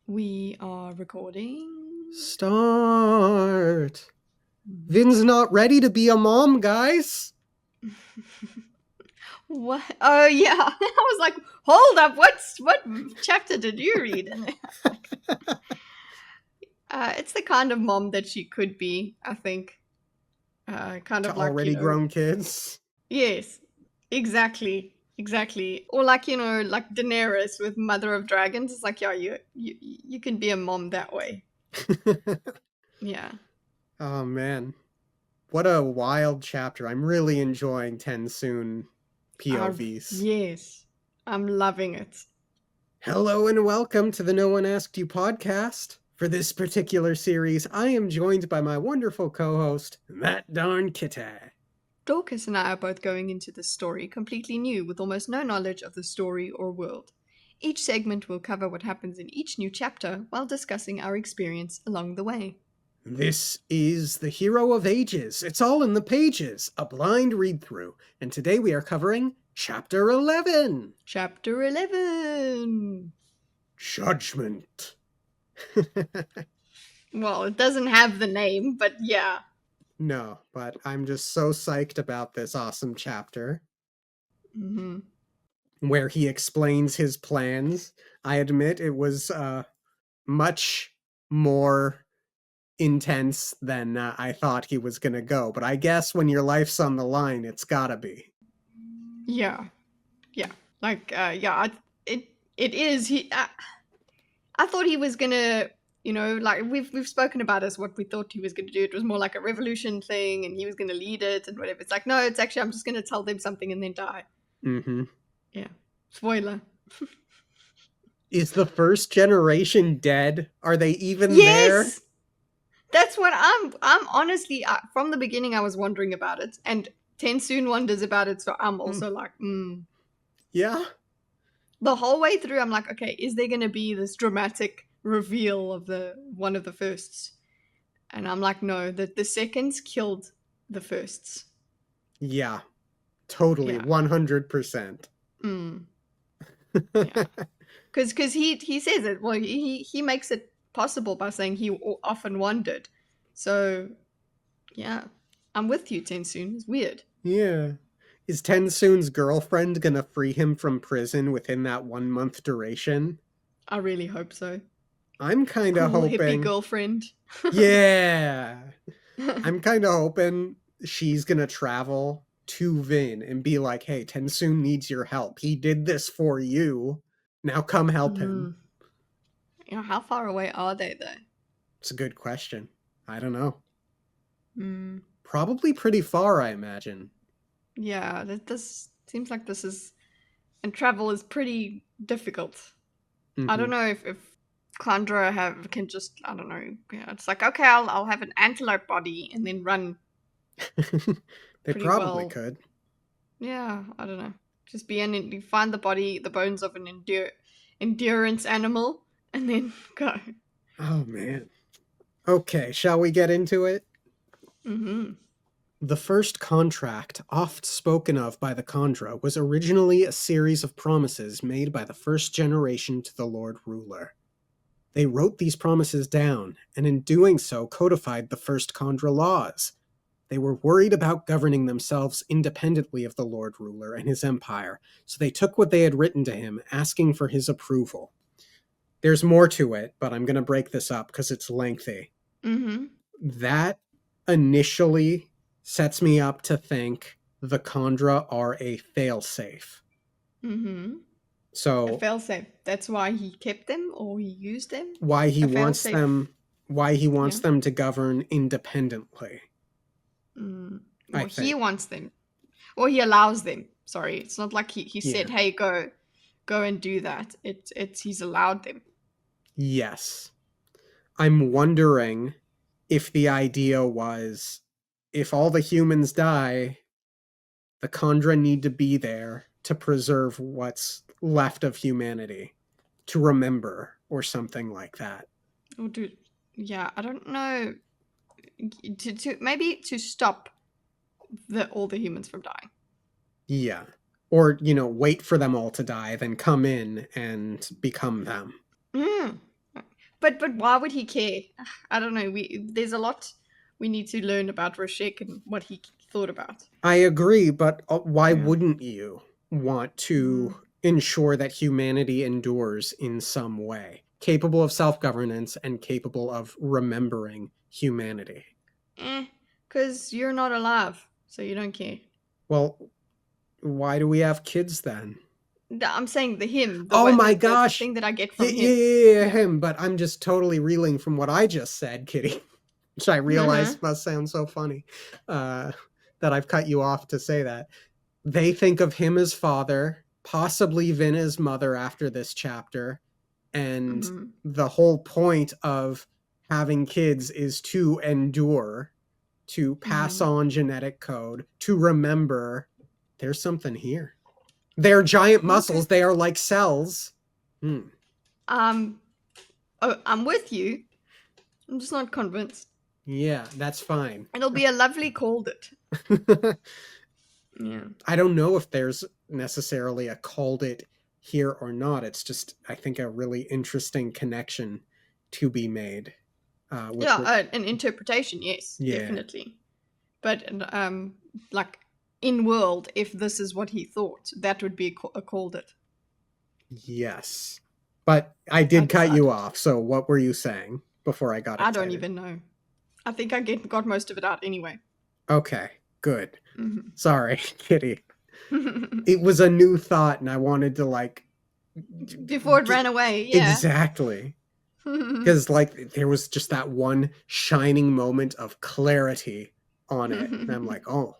We are recording. Start. Vin's not ready to be a mom, guys. What? Oh yeah, I was like, hold up, what chapter did you read? It's the kind of mom that she could be, I think. Kind To of like, already grown kids. yes, exactly. Or like, like Daenerys with Mother of Dragons. It's like, yeah, you can be a mom that way. Yeah. Oh man, what a wild chapter. I'm really enjoying Tensoon POVs. Yes, I'm loving it. Hello and welcome to the No One Asked You podcast. For this particular series, I am joined by my wonderful co-host, that darn kitty. Dorkus and I are both going into this story completely new with almost no knowledge of the story or world. Each segment will cover what happens in each new chapter while discussing our experience along the way. This is The Hero of Ages. It's all in the pages, a blind read-through. And today we are covering Chapter 11. Chapter 11! Judgment. Well, it doesn't have the name, but yeah. No, but I'm just so psyched about this awesome chapter Mm-hmm. where he explains his plans. I admit it was much more intense than I thought he was going to go, but I guess when your life's on the line, it's gotta be. Yeah. Like, it is. I thought he was gonna, like we've spoken about as what we thought he was gonna do. It was more like a revolution thing, and he was gonna lead it and whatever. It's like, no, it's actually I'm just gonna tell them something and then die. Mm-hmm. Yeah, spoiler. Is the first generation dead? Are they even there? Yes, that's what I'm honestly from the beginning I was wondering about it, and Tensoon wonders about it, so I'm also like, Yeah. The whole way through, I'm like, okay, is there gonna be this dramatic reveal of one of the firsts? And I'm like, no, the seconds killed the firsts. Yeah. Totally. Yeah. 100%. Yeah. Because he says it. Well, he makes it possible by saying he often wondered. So, yeah, I'm with you, Tensoon. It's weird. Yeah. Is Tensoon's girlfriend gonna free him from prison within that 1 month duration? I really hope so. I'm kind of Cool hoping. hippie girlfriend. Yeah. I'm kind of hoping she's gonna travel to Vin and be like, hey, Tensoon needs your help. He did this for you. Now come help him. How far away are they, though? It's a good question. I don't know. Mm. Probably pretty far, I imagine. Yeah, this seems like this is... And travel is pretty difficult. Mm-hmm. I don't know if Clandra can just, I don't know. Yeah, it's like, okay, I'll have an antelope body and then run. They probably could. Yeah, I don't know. Just you find the bones of an endurance animal, and then go. Oh man. Okay, shall we get into it? Mm-hmm. The first contract, oft spoken of by the Khandra, was originally a series of promises made by the first generation to the Lord Ruler. They wrote these promises down, and in doing so codified the first Khandra laws. They were worried about governing themselves independently of the Lord Ruler and his empire, so they took what they had written to him, asking for his approval. There's more to it, but I'm going to break this up because it's lengthy. Mm-hmm. That initially sets me up to think the Khandra are a failsafe. Mm-hmm. So a failsafe. That's why he kept them or he used them. Why he wants them to govern independently. Well, he wants them, or he allows them. Sorry, it's not like he said, "Hey, go and do that." It's he's allowed them. Yes, I'm wondering if the idea was, if all the humans die, the Khandra need to be there to preserve what's left of humanity, to remember, or something like that. Oh, dude, yeah, I don't know. Maybe to stop all the humans from dying. Yeah. Or, wait for them all to die, then come in and become them. but why would he care? I don't know. There's a lot we need to learn about Rashek and what he thought about. I agree, but why Yeah. wouldn't you want to ensure that humanity endures in some way, capable of self-governance and capable of remembering humanity? Because you're not alive, so you don't care. Well, why do we have kids then? I'm saying him. Oh my gosh! The thing that I get from him. Yeah, him. But I'm just totally reeling from what I just said, Kitty, which I realize must sound so funny that I've cut you off to say that. They think of him as father, possibly Vin as mother after this chapter, and the whole point of having kids is to endure, to pass on genetic code, to remember there's something here. They're giant muscles. They are like cells. I'm with you. I'm just not convinced. Yeah, that's fine. It'll be a lovely called it. Yeah. I don't know if there's necessarily a called it here or not. It's just, I think, a really interesting connection to be made. An interpretation, yes, definitely. But like in world, if this is what he thought, that would be a called it. Yes, but I did cut you off. So what were you saying before I got excited? I don't even know. I think I got most of it out anyway. Okay, good. Sorry, Kitty. It was a new thought, and I wanted to before it ran away. Yeah, exactly. Because there was just that one shining moment of clarity on it, and I'm like, oh,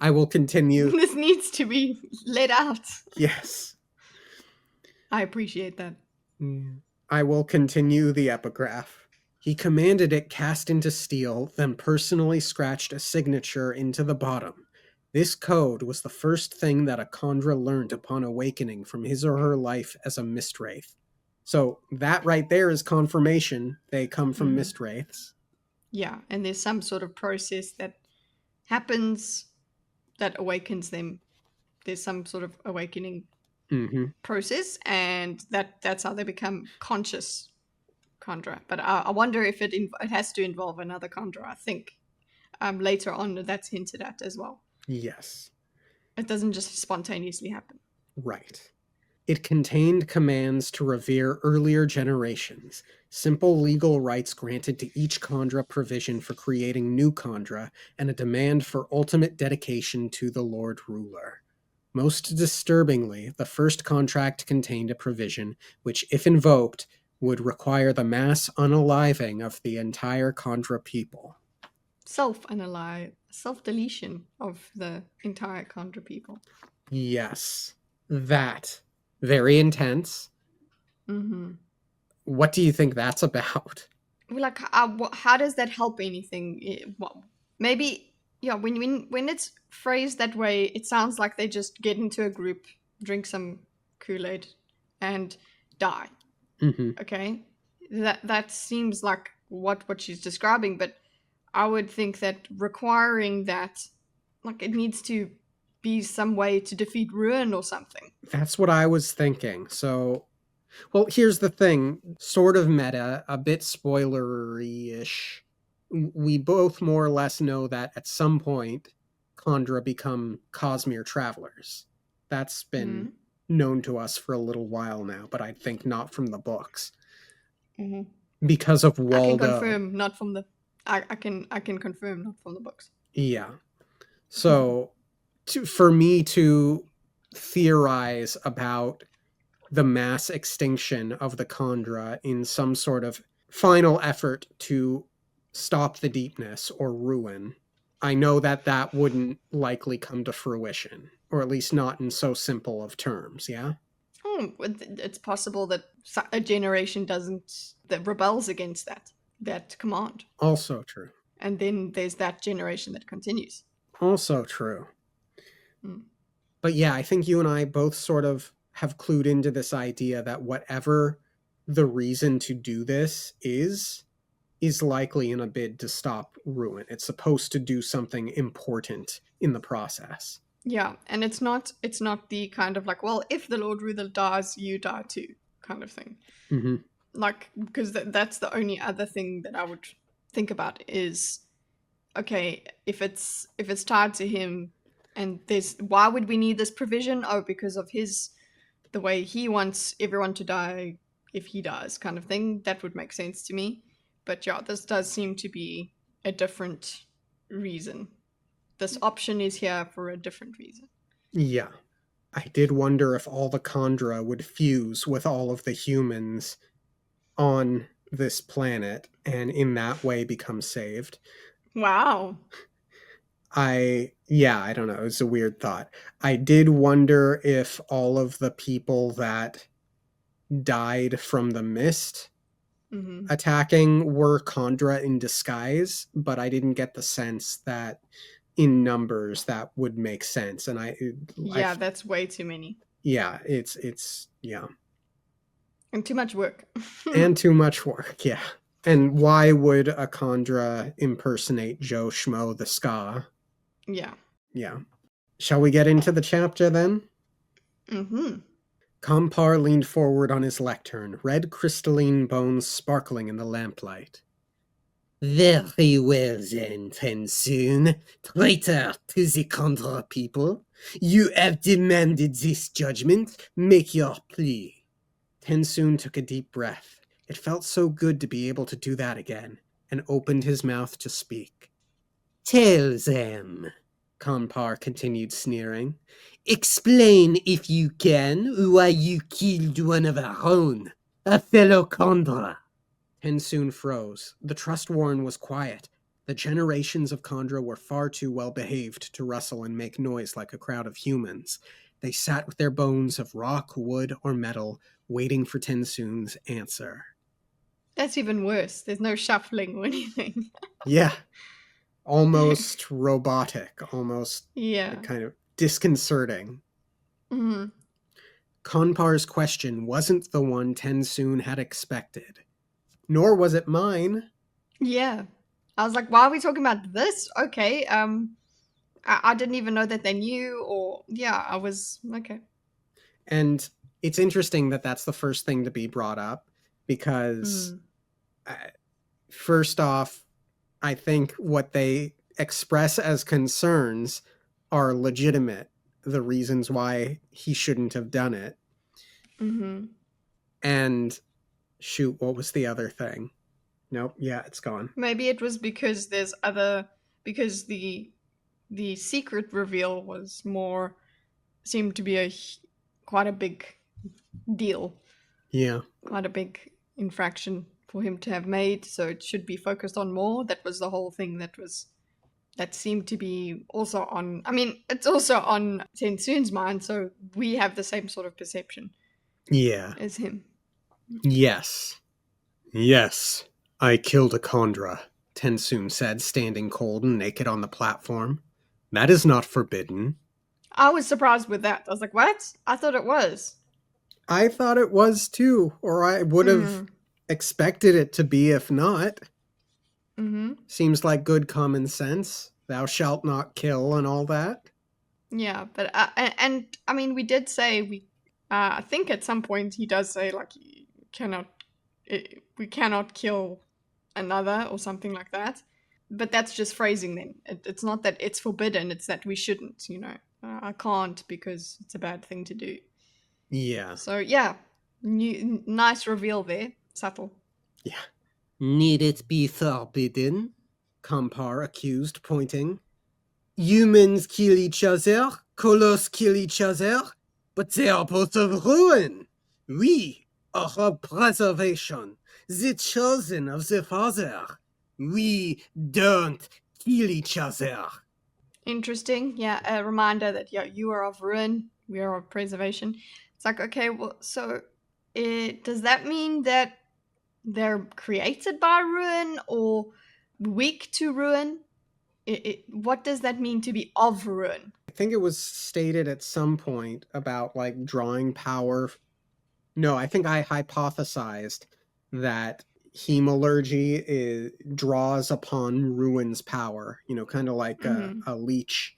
I will continue. This needs to be let out. Yes, I appreciate that. I will continue the epigraph. He commanded it cast into steel, then personally scratched a signature into the bottom. This code was the first thing that a Khandra learned upon awakening from his or her life as a Mistwraith. So that right there is confirmation they come from Mistwraiths. Yeah, and there's some sort of process that happens that awakens them. There's some sort of awakening process, and that's how they become conscious Khandra. But I wonder if it has to involve another Khandra. I think later on that's hinted at as well. Yes. It doesn't just spontaneously happen. Right. It contained commands to revere earlier generations, simple legal rights granted to each Khandra, provision for creating new Khandra, and a demand for ultimate dedication to the Lord Ruler. Most disturbingly, the first contract contained a provision which, if invoked, would require the mass unaliving of the entire Khandra people. Self-deletion of the entire Khandra people. Yes. That. Very intense. What do you think that's about? Like, how does that help anything? Maybe, yeah, when it's phrased that way, it sounds like they just get into a group, drink some Kool-Aid, and die. Okay? That seems like what she's describing, but I would think that requiring that, like, it needs to be some way to defeat Ruin or something. That's what I was thinking. So, well, here's the thing. Sort of meta, a bit spoilery-ish. We both more or less know that at some point, Khandra become Cosmere travelers. That's been known to us for a little while now, but I think not from the books. Because of Waldo. I can confirm, not from the... I can confirm, not from the books. Yeah. So, for me to theorize about the mass extinction of the Khandra in some sort of final effort to stop the deepness or ruin, I know that wouldn't likely come to fruition, or at least not in so simple of terms, yeah? It's possible that a generation that rebels against that command. Also true. And then there's that generation that continues. Also true. But yeah, I think you and I both sort of have clued into this idea that whatever the reason to do this is likely in a bid to stop Ruin. It's supposed to do something important in the process. Yeah, and it's not the kind of like, well, if the Lord Ruler dies, you die too kind of thing. like, because that's the only other thing that I would think about is, okay, if it's tied to him, and there's, why would we need this provision? Oh, because of the way he wants everyone to die if he dies, kind of thing. That would make sense to me. But yeah, this does seem to be a different reason. This option is here for a different reason. Yeah. I did wonder if all the Khandra would fuse with all of the humans on this planet and in that way become saved. Wow. I don't know. It's a weird thought. I did wonder if all of the people that died from the mist attacking were Khandra in disguise, but I didn't get the sense that in numbers that would make sense. And that's way too many. Yeah, it's And too much work. And too much work, yeah. And why would a Khandra impersonate Joe Schmo the Ska? Yeah. Yeah. Shall we get into the chapter then? Kampar leaned forward on his lectern, red crystalline bones sparkling in the lamplight. Very well then, Tensoon, traitor to the Khandra people. You have demanded this judgment. Make your plea. Tensoon took a deep breath. It felt so good to be able to do that again, and opened his mouth to speak. Tell them, Kampar continued sneering. Explain, if you can, why you killed one of our own, a fellow Khandra. Tensoon froze. The Trust Warren was quiet. The generations of Khandra were far too well behaved to rustle and make noise like a crowd of humans. They sat with their bones of rock, wood, or metal, waiting for Tensoon's answer. That's even worse. There's no shuffling or anything. Yeah. Almost robotic, almost kind of disconcerting. Kanpar's question wasn't the one Tensoon had expected. Nor was it mine. Yeah. I was like, why are we talking about this? Okay. I didn't even know that they knew, or I was okay. And it's interesting that that's the first thing to be brought up, because first off, I think what they express as concerns are legitimate, the reasons why he shouldn't have done it. And shoot, what was the other thing? Nope, it's gone. Maybe it was because because the secret reveal seemed to be quite a big deal. Yeah. Quite a big infraction for him to have made, so it should be focused on more. That was the whole thing that seemed to be also on, I mean, it's also on Tensoon's mind, so we have the same sort of perception as him. Yes, I killed a Khandra, Tensoon said, standing cold and naked on the platform. That is not forbidden. I was surprised with that. I was like, what? I thought it was. I thought it was too, or I would have expected it to be if not. Seems like good common sense. Thou shalt not kill and all that. Yeah, but and I mean, we did say I think at some point he does say like we cannot kill another or something like that. But that's just phrasing then. It's not that it's forbidden, it's that we shouldn't, I can't because it's a bad thing to do. Yeah. So nice reveal there. Subtle. Yeah. Need it be forbidden? Kampar accused, pointing. Humans kill each other, Colossus kill each other, but they are both of ruin. We are of preservation, the chosen of the Father. We don't kill each other. Interesting. Yeah, a reminder that you are of ruin, we are of preservation. It's like, okay, well, so does that mean that they're created by ruin or weak to ruin? What does that mean to be of ruin? I think it was stated at some point about like drawing power. No, I think I hypothesized that hemalurgy draws upon ruin's power, kind of like a leech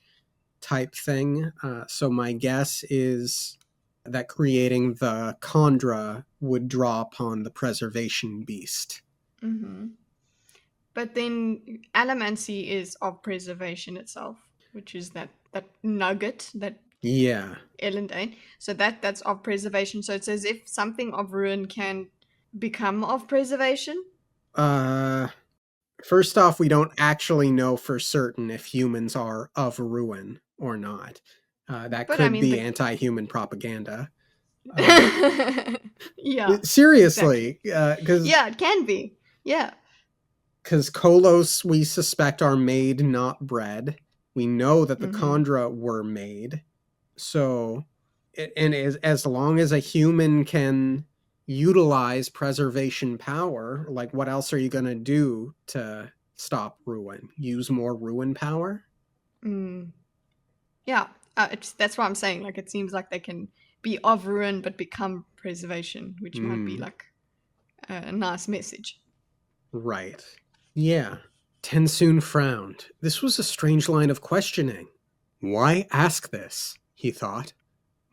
type thing. So my guess is that creating the Khandra would draw upon the preservation beast. Mm-hmm. But then Alamancy is of preservation itself, which is that nugget that Yeah. Elendane. So that's of preservation. So it's as if something of ruin can become of preservation. First off, we don't actually know for certain if humans are of ruin or not. That But I could mean be the anti-human propaganda. Uh, yeah, seriously, exactly. because Yeah, it can be. Yeah. Kolos, we suspect, are made, not bred. We know that the Mm-hmm. Khandra were made. So, and as long as a human can utilize preservation power, like what else are you going to do to stop ruin? Use more ruin power? Mm. Yeah. That's what I'm saying. Like it seems like they can be of ruin but become preservation, which might be Hmm. like a nice message. Right. Yeah. Tensoon frowned. This was a strange line of questioning. Why ask this? He thought.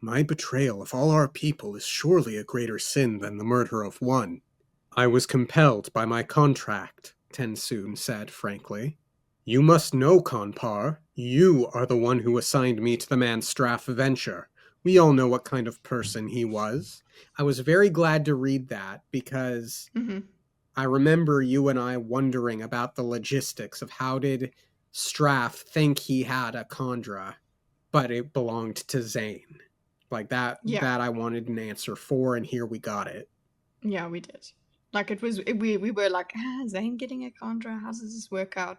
My betrayal of all our people is surely a greater sin than the murder of one. I was compelled by my contract, Tensoon said frankly. You must know, Konpar. You are the one who assigned me to the man Straff Venture. We all know what kind of person he was. I was very glad to read that because Mm-hmm. I remember you and I wondering about the logistics of how did Straff think he had a Khandra, but it belonged to Zane. Like Yeah. that I wanted an answer for, and here we got it. Yeah, we did. Like it was, we were like, Zane getting a Khandra. How does this work out?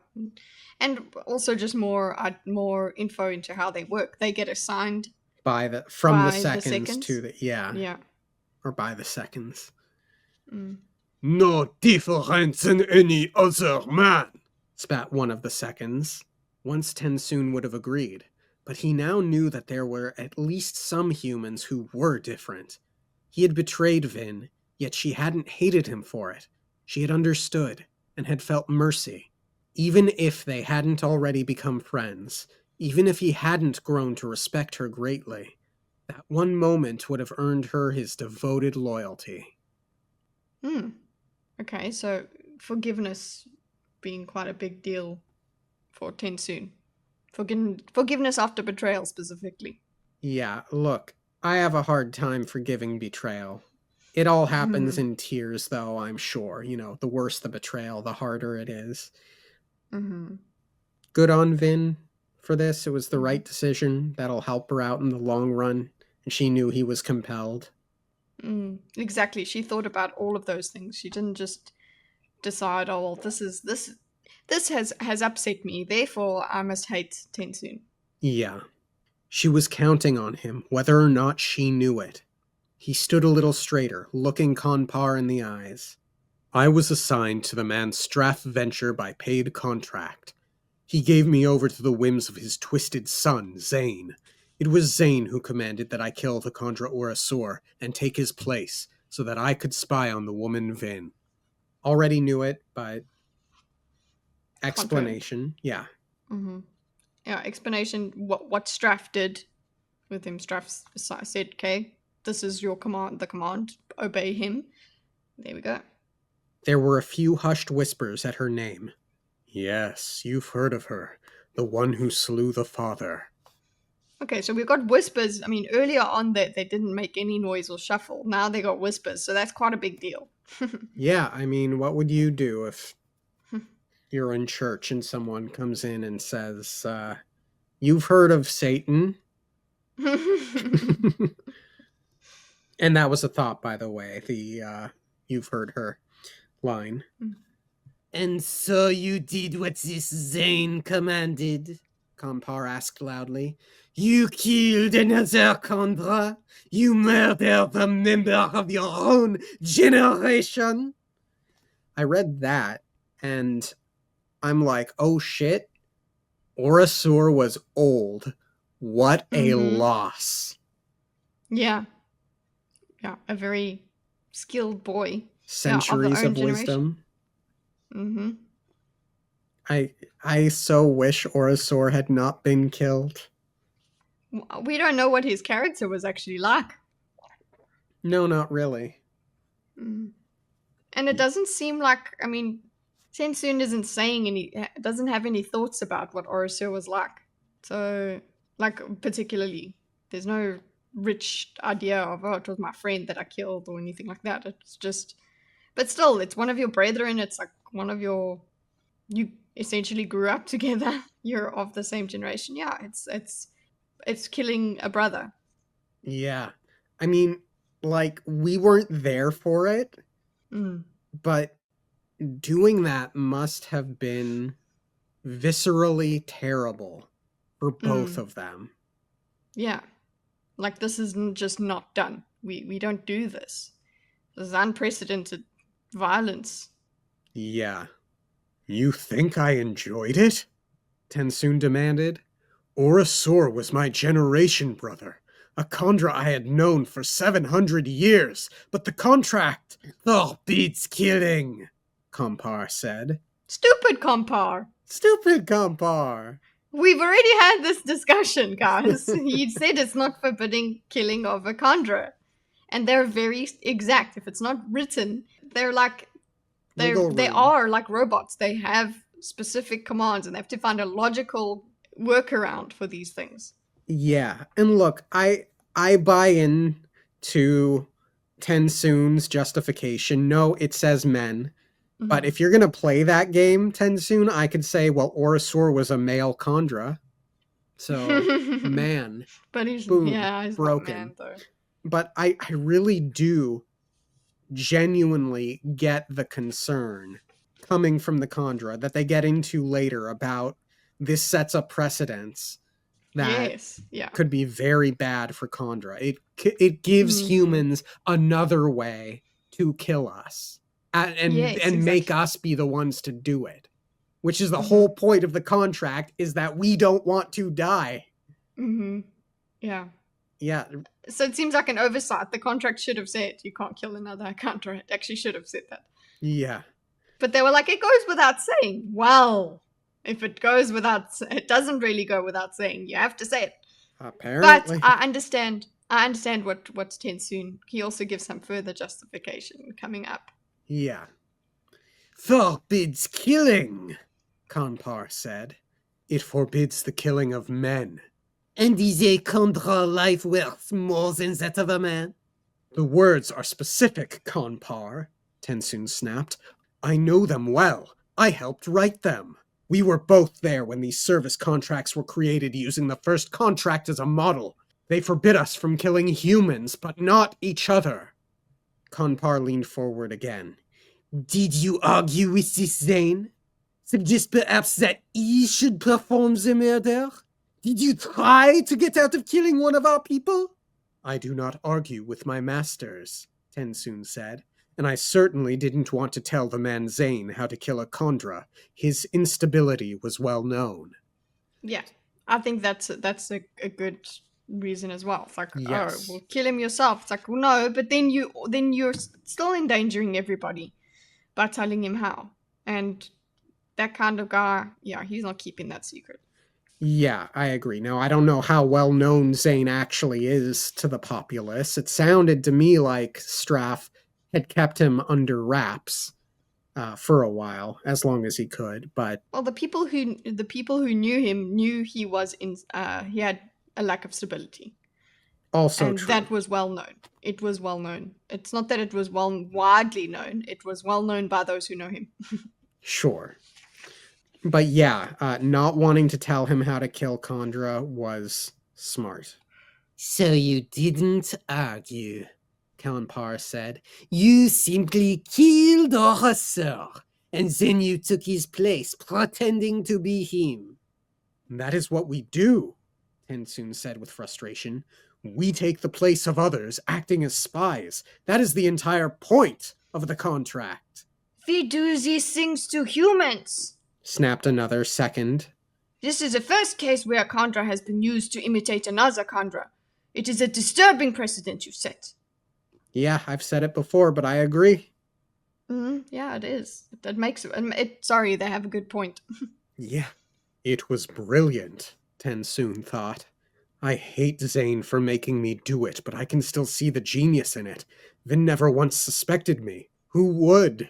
And also just more info into how they work. They get assigned From the by the seconds to seconds. the yeah, Yeah. or by the seconds. Mm. No difference than any other man, spat one of the seconds. Once Tensoon would have agreed, but he now knew that there were at least some humans who were different. He had betrayed Vin, yet she hadn't hated him for it. She had understood and had felt mercy. Even if they hadn't already become friends, even if he hadn't grown to respect her greatly, that one moment would have earned her his devoted loyalty. Hmm. Okay, so forgiveness being quite a big deal for Tensoon. Forgiveness after betrayal specifically. Yeah, look, I have a hard time forgiving betrayal. It all happens Hmm. in tears, though, I'm sure. You know, the worse the betrayal, the harder it is. Hmm. Good on Vin for this. It was the Hmm. right decision. That'll help her out in the long run. And she knew he was compelled. Mm, exactly. She thought about all of those things. She didn't just decide, oh well, this has upset me, therefore I must hate Tensoon. Yeah. She was counting on him, whether or not she knew it. He stood a little straighter, looking Konpar in the eyes. I was assigned to the man Straff Venture by paid contract. He gave me over to the whims of his twisted son, Zane. It was Zane who commanded that I kill the Contra Urasur and take his place, so that I could spy on the woman Vin. Already knew it, but Confirmed. explanation, yeah. Hmm. Yeah, explanation. What Straff did with him. Straff said, "Okay, this is your command. The command. Obey him." There we go. There were a few hushed whispers at her name. Yes, you've heard of her. The one who slew the father. Okay, so we've got whispers. I mean, earlier on they didn't make any noise or shuffle. Now they got whispers, so that's quite a big deal. Yeah, I mean, what would you do if you're in church and someone comes in and says, you've heard of Satan? And that was a thought, by the way, the you've heard her line. And so you did what this Zane commanded? Compar asked loudly. You killed another Khandra? You murdered a member of your own generation? I read that, and I'm like, oh shit, Orasur was old. What a Mm-hmm. loss. Yeah, yeah, a very skilled boy. Yeah, of the Centuries own of generation. wisdom. Mm-hmm. I so wish Orasur had not been killed. We don't know what his character was actually like. No, not really. Mm. And it doesn't seem like, I mean, Sensun isn't saying doesn't have any thoughts about what Orosur was like. So, like, particularly, there's no rich idea of, oh, it was my friend that I killed or anything like that. It's just, but still, it's one of your brethren. It's like one of your, you essentially grew up together. You're of the same generation. Yeah, it's killing a brother. Yeah. I mean, like, we weren't there for it, Mm. but doing that must have been viscerally terrible for both Mm. of them. Yeah. Like, this is just not done. We don't do this. This is unprecedented violence. Yeah. You think I enjoyed it? Tensoon demanded. Orosur was my generation brother, a Khandra I had known for 700 years, but the contract, oh, beats killing, Kompar said. Stupid Compar. Stupid Kompar. We've already had this discussion, guys. He said it's not forbidding killing of a Khandra. And they're very exact. If it's not written, they're like they Room. are like robots. They have specific commands and they have to find a logical workaround for these things. Yeah, and look, I buy in to Tensoon's justification. No, it says men. But if you're gonna play that game, Tensoon, I could say, well, Orosur was a male Khandra. So man. But he's Boom. he's Broken. not man though. But I really do genuinely get the concern coming from the Khandra that they get into later about this sets up precedents that Yes, yeah. could be very bad for Khandra. It gives humans another way to kill us and Yes, make exactly. us be the ones to do it, which is the whole point of the contract, is that we don't want to die. Yeah. Yeah. So it seems like an oversight. The contract should have said you can't kill another Khandra. It actually should have said that. Yeah. But they were like, it goes without saying. Well, if it goes without, it doesn't really go without saying. You have to say it. Apparently. But I understand. I understand what's Tensoon. He also gives some further justification coming up. Yeah. Forbids killing, Kanpar said. It forbids the killing of men. And is a Khandra life worth more than that of a man? The words are specific, Kanpar, Tensoon snapped. I know them well. I helped write them. We were both there when these service contracts were created using the first contract as a model. They forbid us from killing humans, but not each other. Kanpar leaned forward again. Did you argue with this Zane? Suggest perhaps that he should perform the murder? Did you try to get out of killing one of our people? I do not argue with my masters, Tensoon said, and I certainly didn't want to tell the man Zane how to kill a Khandra. His instability was well known. Yeah, I think that's a good reason as well. It's like, yes. oh, well, kill him yourself. It's like, well, no, but then you're still endangering everybody by telling him how. And that kind of guy, yeah, he's not keeping that secret. Yeah, I agree. Now, I don't know how well known Zane actually is to the populace. It sounded to me like Straff had kept him under wraps for a while, as long as he could. But well, the people who knew him knew he was he had a lack of stability. Also and true. That was well known. It was well known. It's not that it was widely known. It was well known by those who know him. Sure. But yeah, not wanting to tell him how to kill Khandra was smart. So you didn't argue, Kanpar said. You simply killed Orosur, and then you took his place, pretending to be him. That is what we do, Tensoon said with frustration. We take the place of others, acting as spies. That is the entire point of the contract. We do these things to humans, snapped another second. This is the first case where a Khandra has been used to imitate another Khandra. It is a disturbing precedent you set. Yeah, I've said it before, but I agree. Yeah, it is. That makes it. Sorry, they have a good point. Yeah, it was brilliant, Tensoon thought. I hate Zane for making me do it, but I can still see the genius in it. Vin never once suspected me. Who would?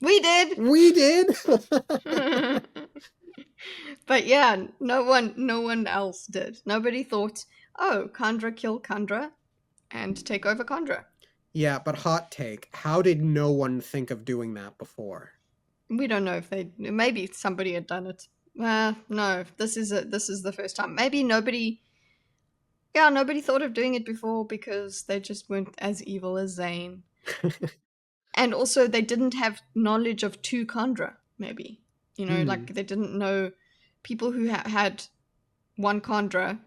We did! We did? But yeah, no one else did. Nobody thought, oh, Kandra kill Kandra and take over Kandra. Yeah, but hot take. How did no one think of doing that before? We don't know if maybe somebody had done it. No, this is the first time. Maybe nobody thought of doing it before because they just weren't as evil as Zane. And also they didn't have knowledge of two Kandra, maybe. Like they didn't know, people who had one Kandra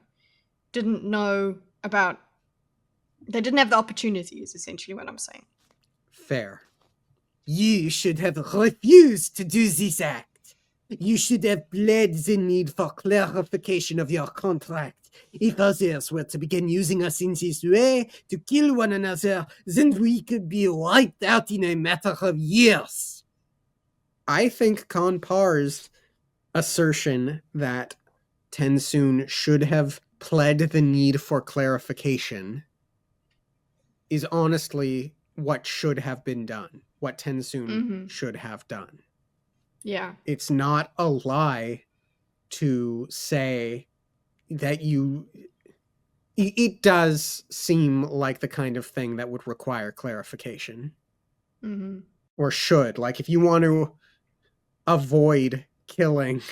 didn't know about, they didn't have the opportunity, is essentially what I'm saying. Fair. You should have refused to do this act. You should have bled the need for clarification of your contract. If others were to begin using us in this way to kill one another, then we could be wiped out in a matter of years. I think Kanpar's assertion that Tensoon should have pled the need for clarification is honestly what should have been done, what Tensoon should have done. Yeah. It's not a lie to say that it does seem like the kind of thing that would require clarification. Or should. Like, if you want to avoid killing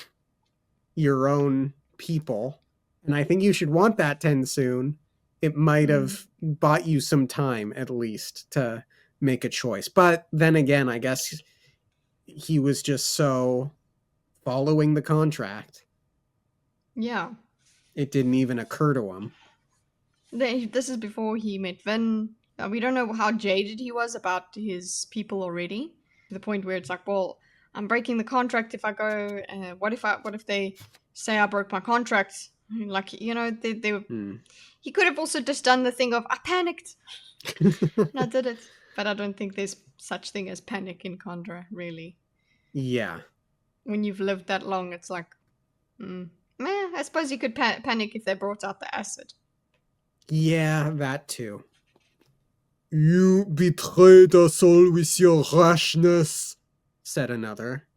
your own people, and I think you should want that, Tensoon, it might have bought you some time, at least, to make a choice. But then again, I guess he was just so following the contract. Yeah. It didn't even occur to him. This is before he met Vin. We don't know how jaded he was about his people already. To the point where it's like, well, I'm breaking the contract if I go. What if they say I broke my contract? Like, he could have also just done the thing of, I panicked. And I did it. But I don't think there's such thing as panic in Kandra, really. Yeah. When you've lived that long, it's like, I suppose you could panic if they brought out the acid. Yeah, that too. You betrayed us all with your rashness, said another.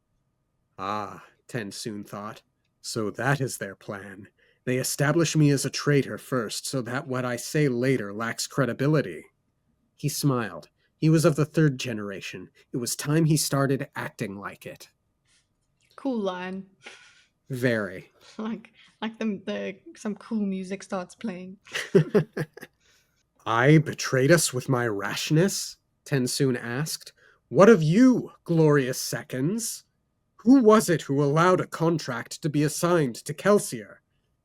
Ah, Tensoon thought. So that is their plan. They establish me as a traitor first, so that what I say later lacks credibility. He smiled. He was of the third generation. It was time he started acting like it. Cool line. Very. Like some cool music starts playing. I betrayed us with my rashness? Tensoon asked. What of you, glorious seconds? Who was it who allowed a contract to be assigned to Kelsier?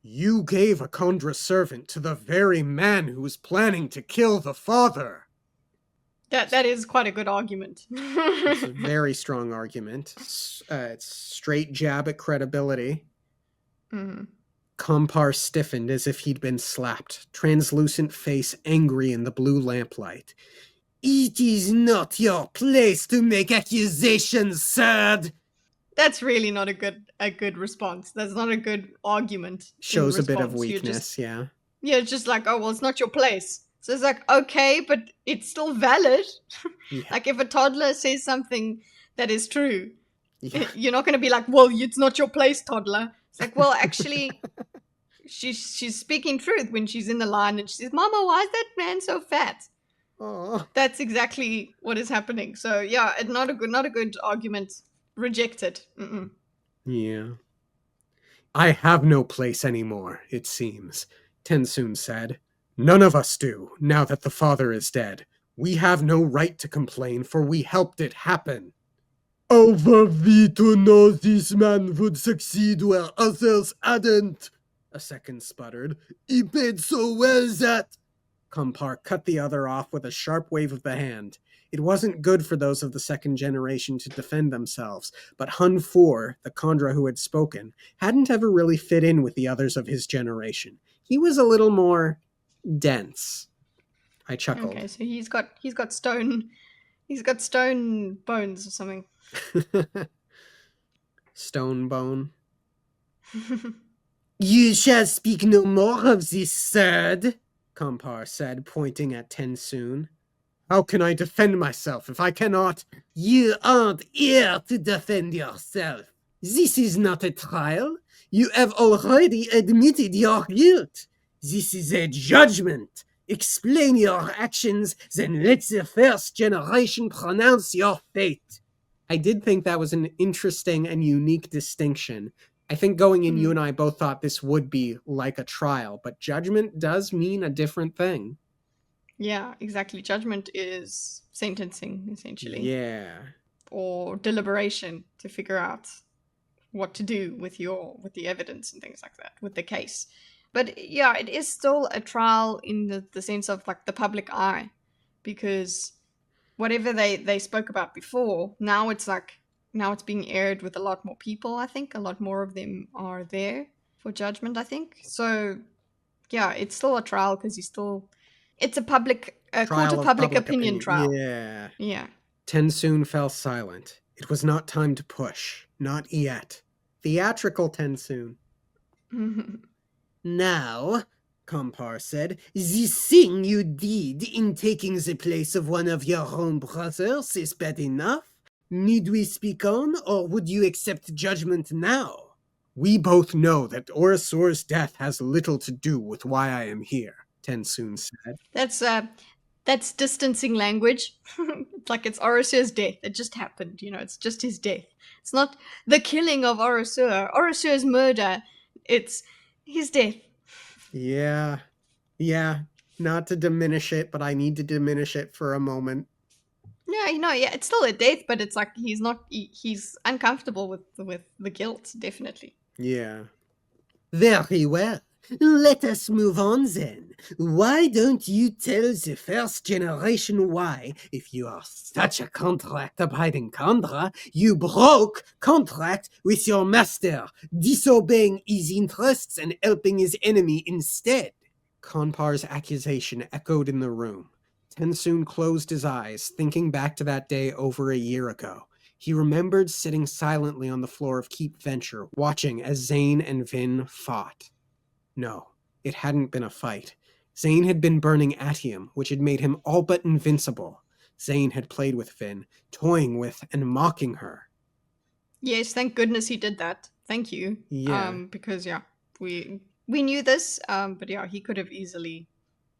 You gave a Kandra servant to the very man who was planning to kill the father. That is quite a good argument. It's a very strong argument. It's straight jab at credibility. Kampar stiffened as if he'd been slapped, translucent face angry in the blue lamplight. It is not your place to make accusations, sir. That's really not a good response. That's not a good argument. Shows a bit of weakness, yeah. Yeah, it's just like, oh, well, it's not your place. So it's like, okay, but it's still valid. Yeah. Like, if a toddler says something that is true, you're not going to be like, well, it's not your place, toddler. It's like, well, actually, she's speaking truth when she's in the line and she says, Mama, why is that man so fat? Aww. That's exactly what is happening. So yeah, not a good argument. Rejected. Yeah. I have no place anymore, it seems, Tensoon said. None of us do, now that the father is dead. We have no right to complain, for we helped it happen. How were we to know this man would succeed where others hadn't? A second sputtered. He paid so well that... Kampar cut the other off with a sharp wave of the hand. It wasn't good for those of the second generation to defend themselves, but Hun Fur, the Kandra who had spoken, hadn't ever really fit in with the others of his generation. He was a little more dense. I chuckled. Okay, so he's got stone bones or something. Stone bone. You shall speak no more of this, Third, Compar said, pointing at Tensoon. How can I defend myself if I cannot? You aren't here to defend yourself. This is not a trial. You have already admitted your guilt. This is a judgment. Explain your actions, then let the first generation pronounce your fate. I did think that was an interesting and unique distinction. I think going in, you and I both thought this would be like a trial, but judgment does mean a different thing. Yeah, exactly. Judgment is sentencing, essentially. Yeah. Or deliberation to figure out what to do with the evidence and things like that, with the case. But yeah, it is still a trial in the sense of like the public eye, because whatever they spoke about before, now it's being aired with a lot more people. I think a lot more of them are there for judgment, I think. So yeah, it's still a trial because it's a court of public opinion trial. Yeah. Tensoon fell silent. It was not time to push. Not yet. Theatrical Tensoon. Now, Compar said, this thing you did in taking the place of one of your own brothers is bad enough? Need we speak on, or would you accept judgment now? We both know that Orosur's death has little to do with why I am here, Tensoon said. That's distancing language. It's like it's Orosur's death. It just happened, it's just his death. It's not the killing of Orosur. Orosur's murder. It's his death. Yeah. Not to diminish it, but I need to diminish it for a moment. Yeah, it's still a death, but it's like he's uncomfortable with the guilt, definitely. Yeah. Very well. Let us move on then. Why don't you tell the first generation why, if you are such a contract-abiding Kandra, you broke contract with your master, disobeying his interests and helping his enemy instead? Konpar's accusation echoed in the room. Tensoon closed his eyes, thinking back to that day over a year ago. He remembered sitting silently on the floor of Keep Venture, watching as Zane and Vin fought. No, it hadn't been a fight. Zane had been burning atium, which had made him all but invincible. Zane had played with Vin, toying with and mocking her. Yes, thank goodness he did that. Thank you. Yeah. Because we knew this, but yeah, he could have easily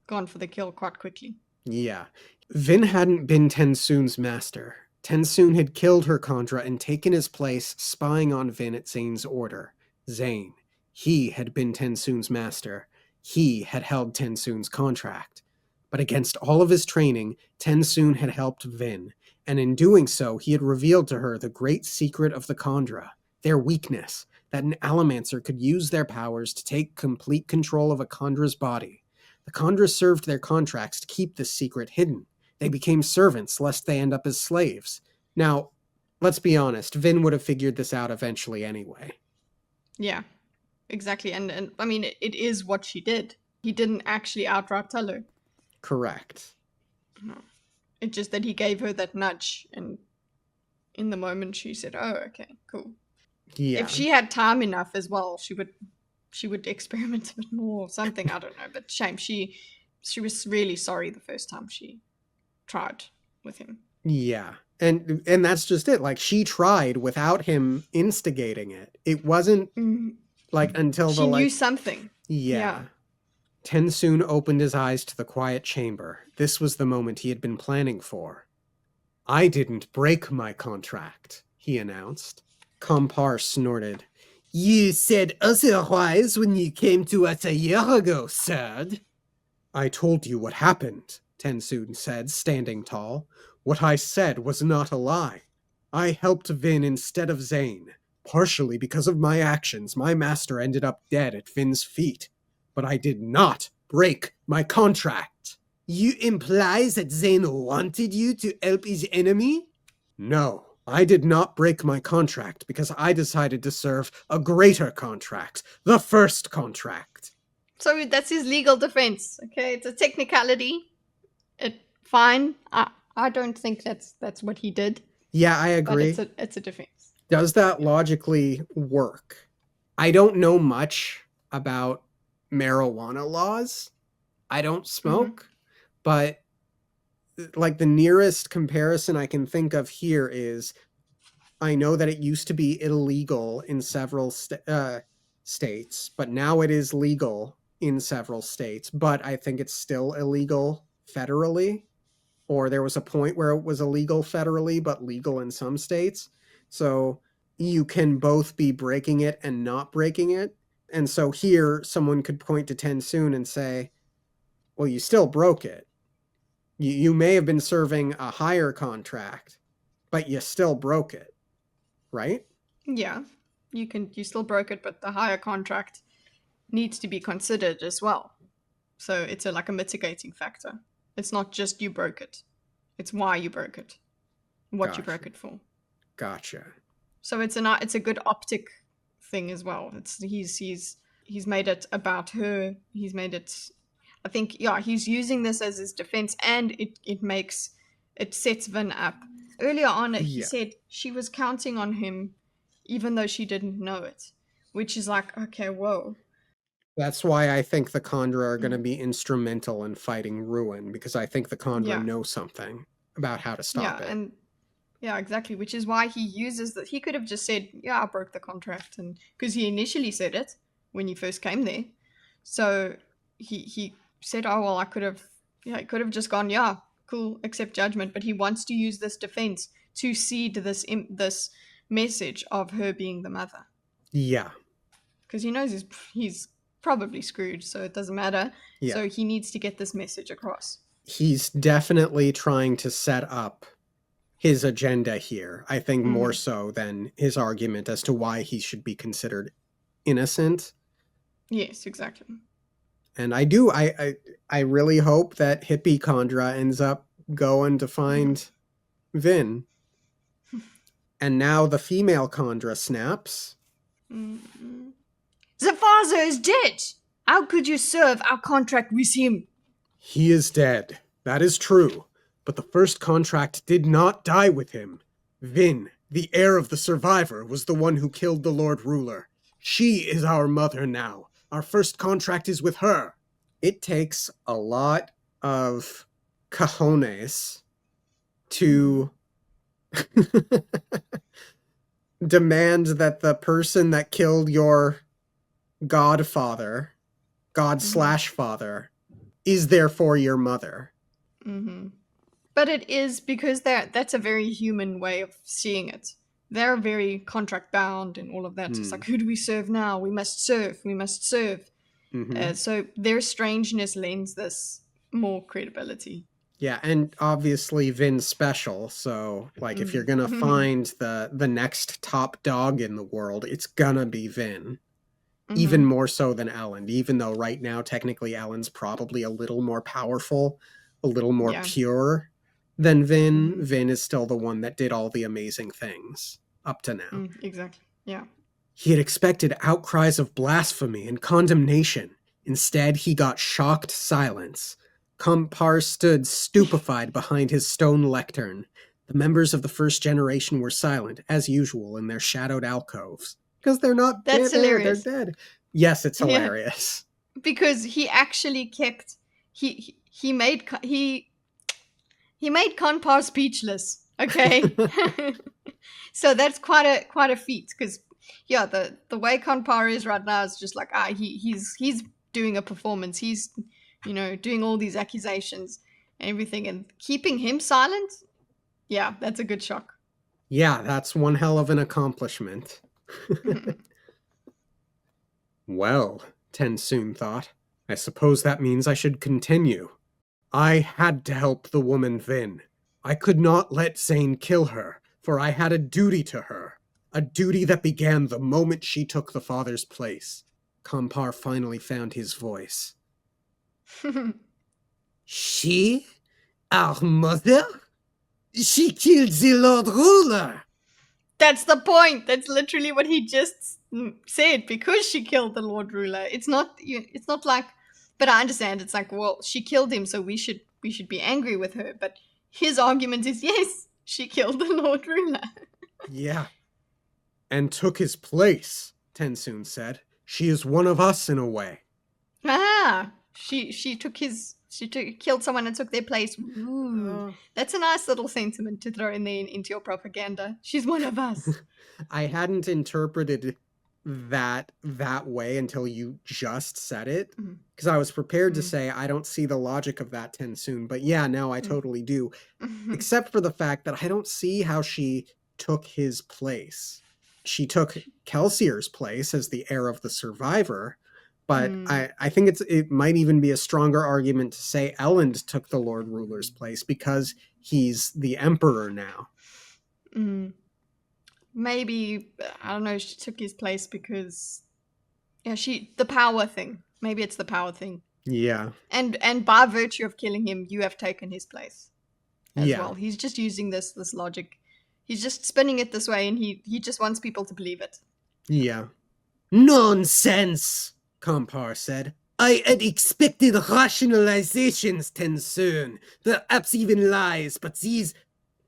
gone for the kill quite quickly. Yeah. Vin hadn't been Tensoon's master. Tensoon had killed her Kandra and taken his place, spying on Vin at Zane's order. Zane. He had been Tensoon's master. He had held Tensoon's contract. But against all of his training, Tensoon had helped Vin, and in doing so, he had revealed to her the great secret of the Kandra, their weakness, that an Allomancer could use their powers to take complete control of a Kandra's body. The Kandra served their contracts to keep this secret hidden. They became servants lest they end up as slaves. Now, let's be honest, Vin would have figured this out eventually anyway. Yeah, exactly. And I mean, it is what she did. He didn't actually outright tell her. Correct. No. It's just that he gave her that nudge, and in the moment she said, oh, okay, cool. Yeah. If she had time enough as well, she would experiment a bit more or something. I don't know, but shame. She was really sorry the first time she tried with him. Yeah. And that's just it. Like, she tried without him instigating it. It wasn't like until she knew something. Yeah. Tensoon opened his eyes to the quiet chamber. This was the moment he had been planning for. I didn't break my contract, he announced. Compar snorted. You said otherwise when you came to us a year ago, sir. I told you what happened, Tensoon said, standing tall. What I said was not a lie. I helped Vin instead of Zane. Partially because of my actions, my master ended up dead at Vin's feet. But I did not break my contract. You imply that Zane wanted you to help his enemy? No, I did not break my contract because I decided to serve a greater contract, the first contract. So that's his legal defense, okay? It's a technicality. Fine. I don't think that's what he did. Yeah, I agree. But it's a defense. Does that logically work? I don't know much about marijuana laws. I don't Mm-hmm. smoke, but like the nearest comparison I can think of here is I know that it used to be illegal in several states, but now it is legal in several states, but I think it's still illegal federally, or there was a point where it was illegal federally, but legal in some states. So you can both be breaking it and not breaking it. And so here, someone could point to Tensoon and say, well, you still broke it. You may have been serving a higher contract, but you still broke it, right? Yeah, you still broke it, but the higher contract needs to be considered as well. So it's like a mitigating factor. It's not just you broke it; it's why you broke it, what you Gotcha. broke it for. Gotcha. So it's a good optic thing as well. He's made it about her. He's made it. I think he's using this as his defense, and it sets Vin up. Earlier on, he said she was counting on him, even though she didn't know it, which is like, okay, whoa. That's why I think the Khandra are going to be instrumental in fighting Ruin, because I think the Khandra know something about how to stop it. And yeah, exactly. Which is why he uses that. He could have just said, "Yeah, I broke the contract," and because he initially said it when he first came there, so he said, "Oh well, I could have." Yeah, he could have just gone, "Yeah, cool, accept judgment." But he wants to use this defense to seed this message of her being the mother. Yeah, because he knows he's probably screwed, so it doesn't matter. Yeah. So he needs to get this message across. He's definitely trying to set up his agenda here, I think more so than his argument as to why he should be considered innocent. Yes, exactly. And I really hope that hippie Khandra ends up going to find Vin. And now the female Khandra snaps. The father is dead! How could you serve our contract with him? He is dead. That is true. But the first contract did not die with him. Vin, the heir of the survivor, was the one who killed the Lord Ruler. She is our mother now. Our first contract is with her. It takes a lot of cojones to demand that the person that killed your godfather, God/father, is therefore your mother. But it is because that's a very human way of seeing it. They're very contract bound and all of that. It's like, who do we serve now? We must serve. We must serve. So their strangeness lends this more credibility. Yeah, and obviously Vin's special, so like if you're gonna find the next top dog in the world, it's gonna be Vin. Even more so than Ellen, even though right now technically Ellen's probably a little more powerful, a little more pure than Vin. Vin is still the one that did all the amazing things up to now. Exactly, yeah. He had expected outcries of blasphemy and condemnation. Instead, he got shocked silence. Kampar stood stupefied behind his stone lectern. The members of the first generation were silent, as usual, in their shadowed alcoves. Because they're not dead. Hilarious. They're dead. Yes, it's hilarious. Yeah. Because he actually kept... He made Kanpar speechless, okay? So that's quite a feat, because the way Kanpar is right now is just like he's doing a performance. He's doing all these accusations and everything, and keeping him silent. Yeah, that's a good shock. Yeah, that's one hell of an accomplishment. Well, Tensoon thought, I suppose that means I should continue. I had to help the woman Vin. I could not let Zane kill her, for I had a duty to her. A duty that began the moment she took the father's place. Kampar finally found his voice. She? Our mother? She killed the Lord Ruler! That's the point! That's literally what he just said, because she killed the Lord Ruler. It's not like... But I understand, it's like, well, she killed him, so we should be angry with her. But his argument is, yes, she killed the Lord Ruler. Yeah. And took his place, Tensoon said. She is one of us in a way. Ah, she killed someone and took their place. Ooh, that's a nice little sentiment to throw in there into your propaganda. She's one of us. I hadn't interpreted that way until you just said it, because I was prepared to say I don't see the logic of that Tensoon, but yeah, now I totally do. Except for the fact that I don't see how she took his place. She took Kelsier's place as the heir of the survivor, but I think it might even be a stronger argument to say Elend took the Lord Ruler's place because he's the emperor now. Maybe, I don't know, she took his place because, yeah, the power thing. Maybe it's the power thing. Yeah. And by virtue of killing him, you have taken his place as Yeah. well. He's just using this logic. He's just spinning it this way, and he just wants people to believe it. Yeah. Nonsense, Compar said. I had expected rationalizations, Tensoon. Perhaps even lies, but these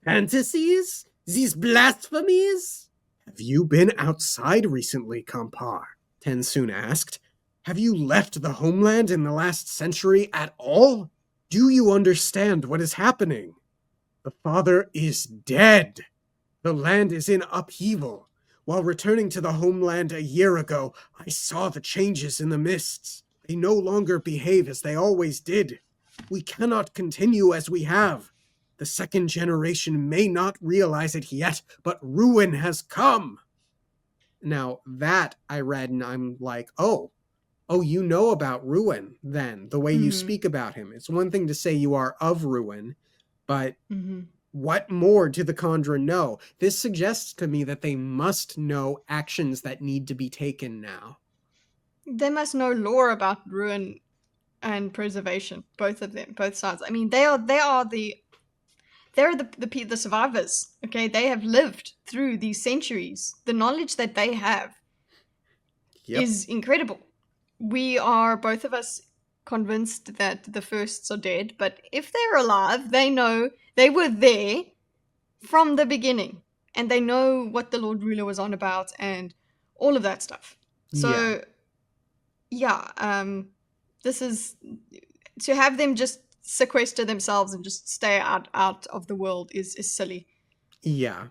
fantasies? These blasphemies? Have you been outside recently, Compar? Tensoon asked. Have you left the homeland in the last century at all? Do you understand what is happening? The father is dead. The land is in upheaval. While returning to the homeland a year ago, I saw the changes in the mists. They no longer behave as they always did. We cannot continue as we have. The second generation may not realize it yet, but ruin has come. Now, that I read and I'm like, oh, you know about Ruin then, the way you speak about him. It's one thing to say you are of Ruin, but what more do the Khandra know? This suggests to me that they must know actions that need to be taken now. They must know lore about Ruin and preservation, both of them, both sides. I mean, they're the survivors. Okay, they have lived through these centuries. The knowledge that they have is incredible. We are, both of us, convinced that the firsts are dead, but if they're alive, they know they were there from the beginning, and they know what the Lord Ruler was on about and all of that stuff. So this is, to have them just sequester themselves and just stay out of the world is silly. Yeah.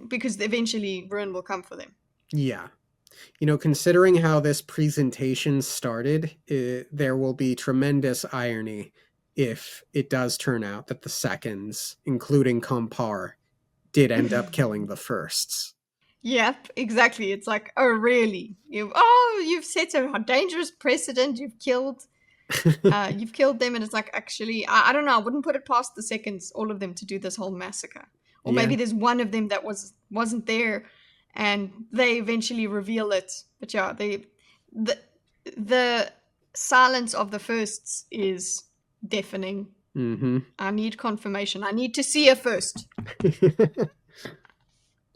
Because eventually ruin will come for them. Yeah. You know, considering how this presentation started, there will be tremendous irony if it does turn out that the seconds, including Compar, did end up killing the firsts. Yep, exactly. It's like, oh, really? You've set a dangerous precedent. You've killed them, and it's like, actually, I don't know. I wouldn't put it past the seconds, all of them, to do this whole massacre. Or maybe there's one of them that wasn't there, and they eventually reveal it. But yeah, the silence of the firsts is deafening. I need confirmation. I need to see a first.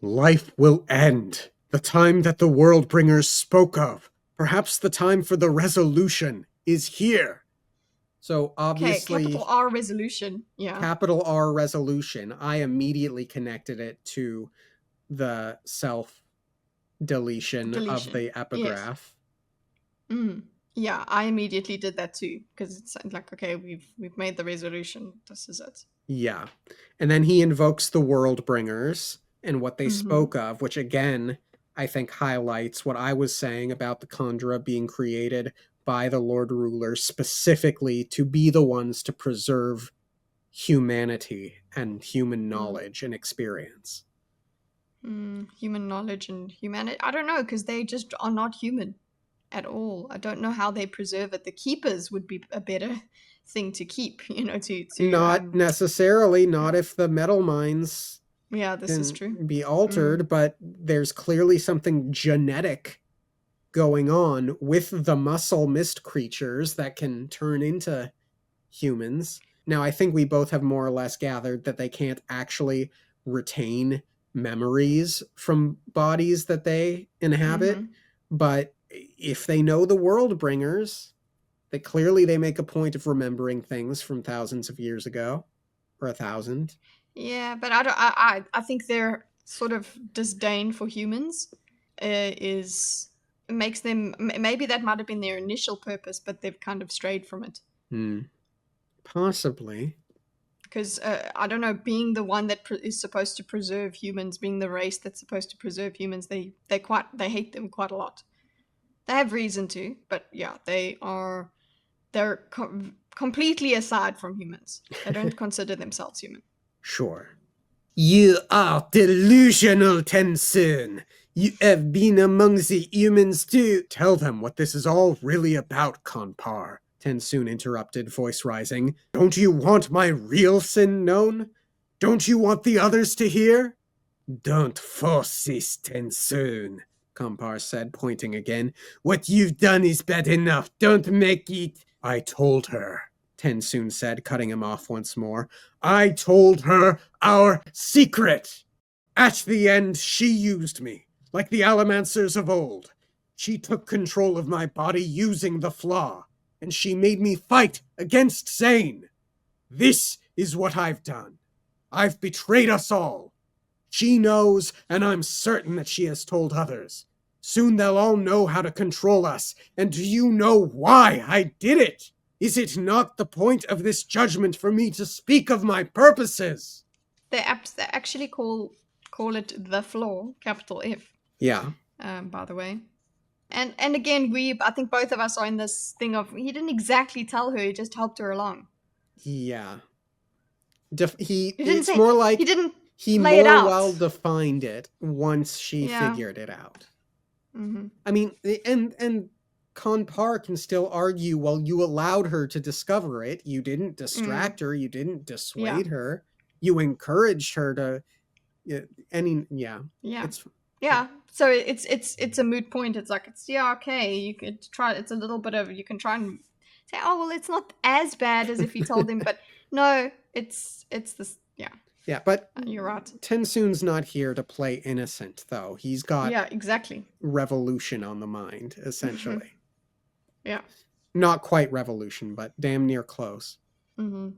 Life will end. The time that the Worldbringers spoke of. Perhaps the time for the resolution is here. So obviously... Okay, capital R resolution. Yeah. Capital R resolution. I immediately connected it to the self-deletion of the epigraph. Yes. Yeah, I immediately did that too, because it's like, okay, we've made the resolution. This is it. Yeah. And then he invokes the Worldbringers and what they spoke of, which again, I think highlights what I was saying about the Khandra being created by the Lord Ruler specifically to be the ones to preserve humanity and human knowledge and experience. Human knowledge and humanity. I don't know, because they just are not human at all. I don't know how they preserve it. The keepers would be a better thing to keep, you know, to not necessarily, not if the metal mines this is true. Be altered, but there's clearly something genetic going on with the muscle mist creatures that can turn into humans. Now, I think we both have more or less gathered that they can't actually retain memories from bodies that they inhabit, but if they know the Worldbringers, they make a point of remembering things from thousands of years ago, or 1,000. Yeah, but I think their sort of disdain for humans is makes them, maybe that might have been their initial purpose, but they've kind of strayed from it. Possibly. Because I don't know, being the one that is supposed to preserve humans, being the race that's supposed to preserve humans, they hate them quite a lot. They have reason to, but yeah, they're completely aside from humans. They don't consider themselves human. Sure. You are delusional, Tensoon. You have been among the humans too. Tell them what this is all really about, Konpar. Tensoon interrupted, voice rising. Don't you want my real sin known? Don't you want the others to hear? Don't force this, Tensoon, Konpar said, pointing again. What you've done is bad enough. Don't make it. I told her, Tensoon said, cutting him off once more. I told her our secret. At the end, she used me, like the Allomancers of old. She took control of my body using the flaw, and she made me fight against Zane. This is what I've done. I've betrayed us all. She knows, and I'm certain that she has told others. Soon they'll all know how to control us, and do you know why I did it? Is it not the point of this judgment for me to speak of my purposes? They actually call it the flaw, capital F. Yeah. By the way. And again, I think both of us are in this thing of, he didn't exactly tell her, he just helped her along. Yeah. He it's more like he didn't he lay it more out. well defined it once she figured it out. Mm-hmm. I mean, and Konpar can still argue, well, you allowed her to discover it. You didn't distract her. You didn't dissuade her. You encouraged her to. So it's a moot point. It's like, okay. You could try. It's a little bit of, you can try and say, oh well, it's not as bad as if you told him, but no, it's this. Yeah. Yeah, but you're right. Tensoon's not here to play innocent, though. He's got exactly revolution on the mind, essentially. Yeah. Not quite revolution, but damn near close. Mm-hmm.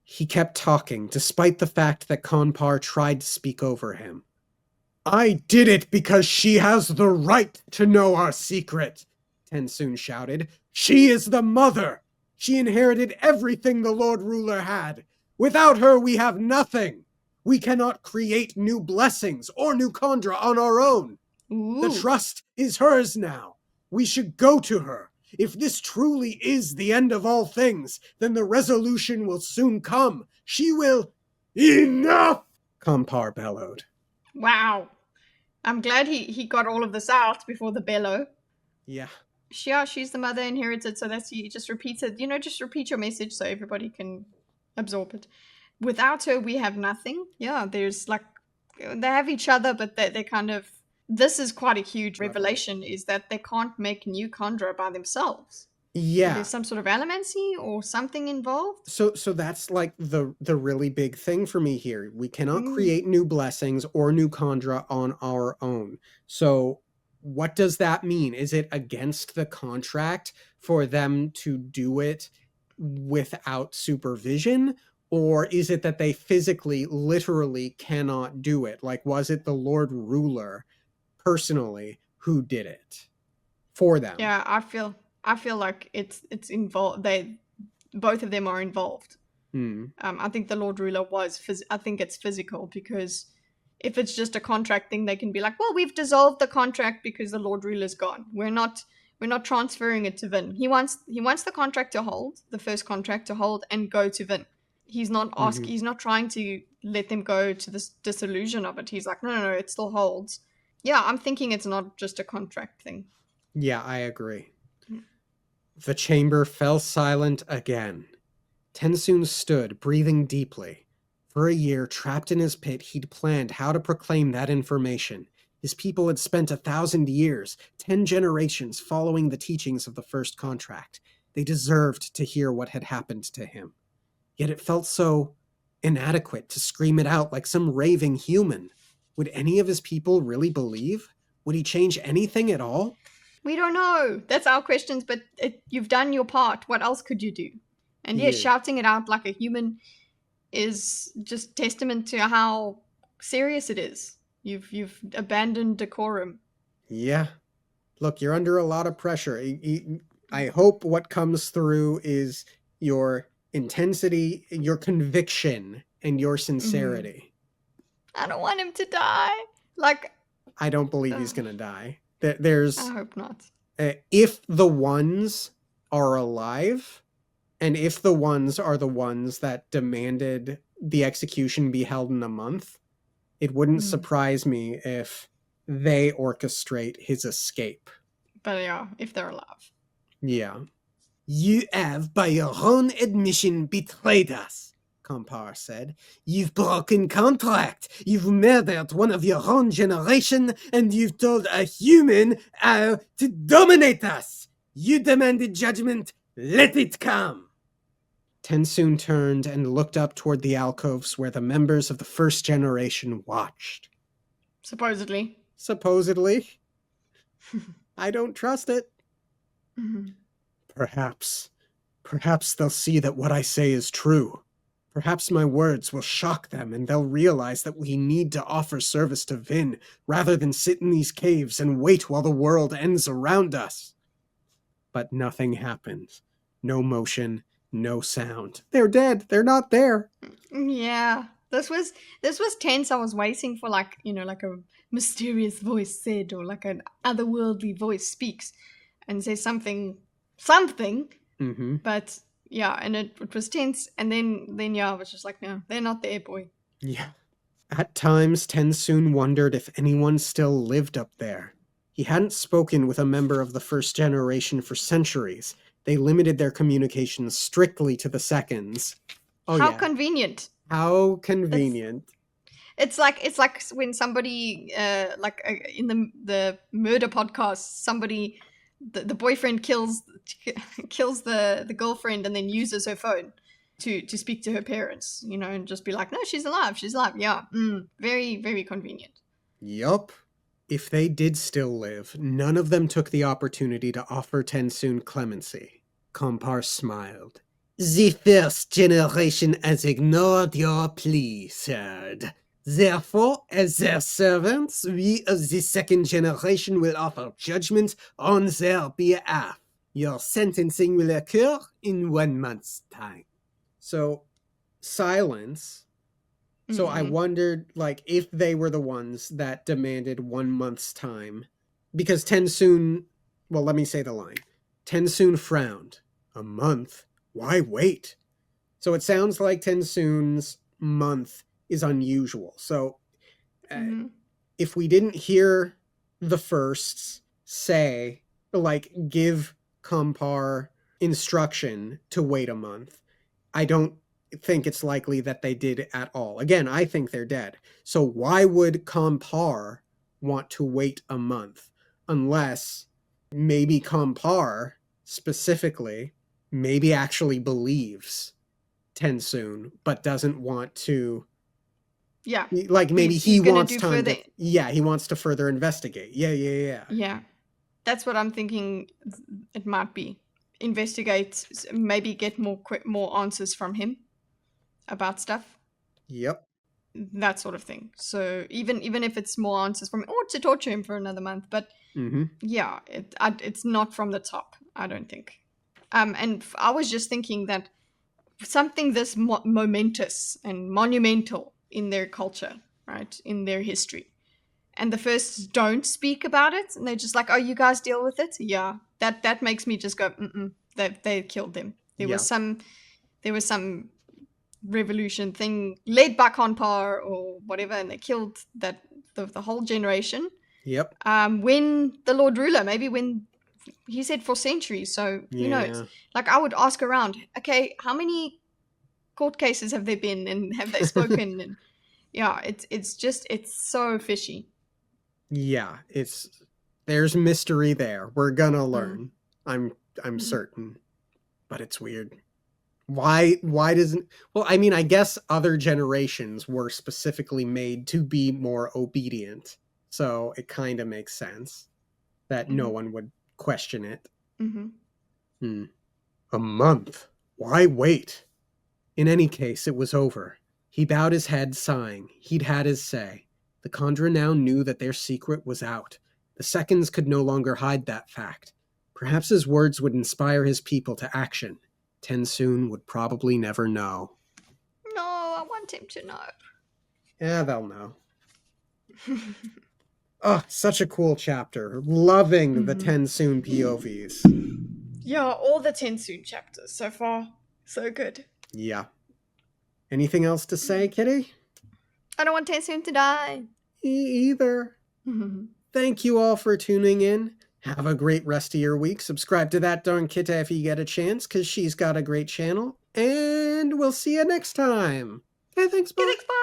He kept talking, despite the fact that Konpar tried to speak over him. I did it because she has the right to know our secret, Tensoon shouted. She is the mother. She inherited everything the Lord Ruler had. Without her, we have nothing. We cannot create new blessings or new Khandra on our own. Ooh. The trust is hers now. We should go to her. If this truly is the end of all things, then the resolution will soon come. She will... Enough! Konpar bellowed. Wow. I'm glad he got all of this out before the bellow. Yeah. She's the mother inherited, so that's, you just repeat it. Just repeat your message so everybody can absorb it. Without her, we have nothing. Yeah, there's like, they have each other, but they kind of, this is quite a huge revelation, is that they can't make new Khandra by themselves. Yeah. There's some sort of allomancy or something involved. So that's like the really big thing for me here. We cannot create new blessings or new Khandra on our own. So what does that mean? Is it against the contract for them to do it without supervision? Or is it that they physically, literally cannot do it? Like, was it the Lord Ruler personally who did it for them? Yeah, I feel like it's involved. Both of them are involved. I think the Lord Ruler I think it's physical, because if it's just a contract thing, they can be like, well, we've dissolved the contract because the Lord Ruler's gone. We're not transferring it to Vin. He wants the contract to hold, the first contract to hold, and go to Vin. He's not asking. He's not trying to let them go to this disillusion of it. He's like, no, it still holds. Yeah, I'm thinking it's not just a contract thing. Yeah, I agree. The chamber fell silent again. Tensoon stood, breathing deeply. For a year, trapped in his pit, he'd planned how to proclaim that information. His people had spent 1,000 years, 10 generations, following the teachings of the first contract. They deserved to hear what had happened to him. Yet it felt so inadequate to scream it out like some raving human. Would any of his people really believe? Would he change anything at all? We don't know. That's our questions, but you've done your part. What else could you do? And yes, shouting it out like a human is just testament to how serious it is. You've abandoned decorum. Yeah. Look, you're under a lot of pressure. I hope what comes through is your intensity, your conviction, and your sincerity. I don't want him to die. Like, I don't believe he's going to die. There's I hope not. If the ones are alive, and if the ones are the ones that demanded the execution be held in a month, it wouldn't surprise me if they orchestrate his escape. But yeah, if they're alive. Yeah. You have, by your own admission, betrayed us, Compar said. You've broken contract. You've murdered one of your own generation, and you've told a human how to dominate us. You demanded judgment. Let it come. Tensoon turned and looked up toward the alcoves where the members of the first generation watched. Supposedly. Supposedly. I don't trust it. Mm-hmm. Perhaps they'll see that what I say is true. Perhaps my words will shock them and they'll realize that we need to offer service to Vin rather than sit in these caves and wait while the world ends around us. But nothing happened. No motion, no sound. They're dead. They're not there. Yeah. This was tense. I was waiting for like a mysterious voice said, or like an otherworldly voice speaks and says something. Mm-hmm. But yeah, and it was tense, and then yeah, I was just like, no, they're not there, boy. Yeah. At times, Tensoon wondered if anyone still lived up there. He hadn't spoken with a member of the first generation for centuries. They limited their communications strictly to the seconds. Oh, How yeah. convenient. How convenient. It's like when somebody in the murder podcast, somebody the boyfriend kills the girlfriend and then uses her phone to speak to her parents, and just be like, no, she's alive. Yeah. Very, very convenient. Yup. If they did still live, none of them took the opportunity to offer Tensoon clemency. Compar smiled. The first generation has ignored your plea, sir. Therefore, as their servants, we of the second generation will offer judgment on their behalf. Your sentencing will occur in 1 month's time. So, silence. So I wondered, if they were the ones that demanded 1 month's time. Because Tensoon... Well, let me say the line. Tensoon frowned. A month? Why wait? So it sounds like Tensoon's month is unusual. So if we didn't hear the firsts say, give Compar instruction to wait a month, I don't think it's likely that they did at all. Again, I think they're dead. So why would Compar want to wait a month? Unless maybe Compar specifically maybe actually believes Tensoon, but doesn't want to. Yeah. Maybe he wants time further... he wants to further investigate. Yeah. Yeah. That's what I'm thinking it might be. Investigate, maybe get more answers from him about stuff. Yep. That sort of thing. So even if it's more answers from him, or to torture him for another month, but yeah, it's not from the top, I don't think. And I was just thinking that something this momentous and monumental in their culture, right, in their history, and the firsts don't speak about it, and they're just like, oh, you guys deal with it? Yeah. That makes me just go, they killed them. There was some revolution thing led by Compar or whatever, and they killed the whole generation. Yep. When the Lord Ruler, maybe when he said for centuries, so who knows? I would ask around, okay, how many court cases have there been, and have they spoken? And yeah, it's so fishy. Yeah, there's mystery there. We're gonna learn. I'm certain. But it's weird. Why doesn't... Well, I mean, I guess other generations were specifically made to be more obedient. So it kind of makes sense that no one would question it. A month? Why wait? In any case, it was over. He bowed his head, sighing. He'd had his say. The Khandra now knew that their secret was out. The The seconds could no longer hide that fact. Perhaps his words would inspire his people to action. Tensoon would probably never know. No, I want him to know. Yeah, they'll know. Oh, such a cool chapter. Loving the Tensoon POVs. Yeah, all the Tensoon chapters so far. So good. Yeah. Anything else to say, Kitty? I don't want Tensoon to die. Either. Thank you all for tuning in. Have a great rest of your week. Subscribe to That Darn Kitta if you get a chance, because she's got a great channel. And we'll see you next time. Okay, thanks, bye. Okay, thanks, bye.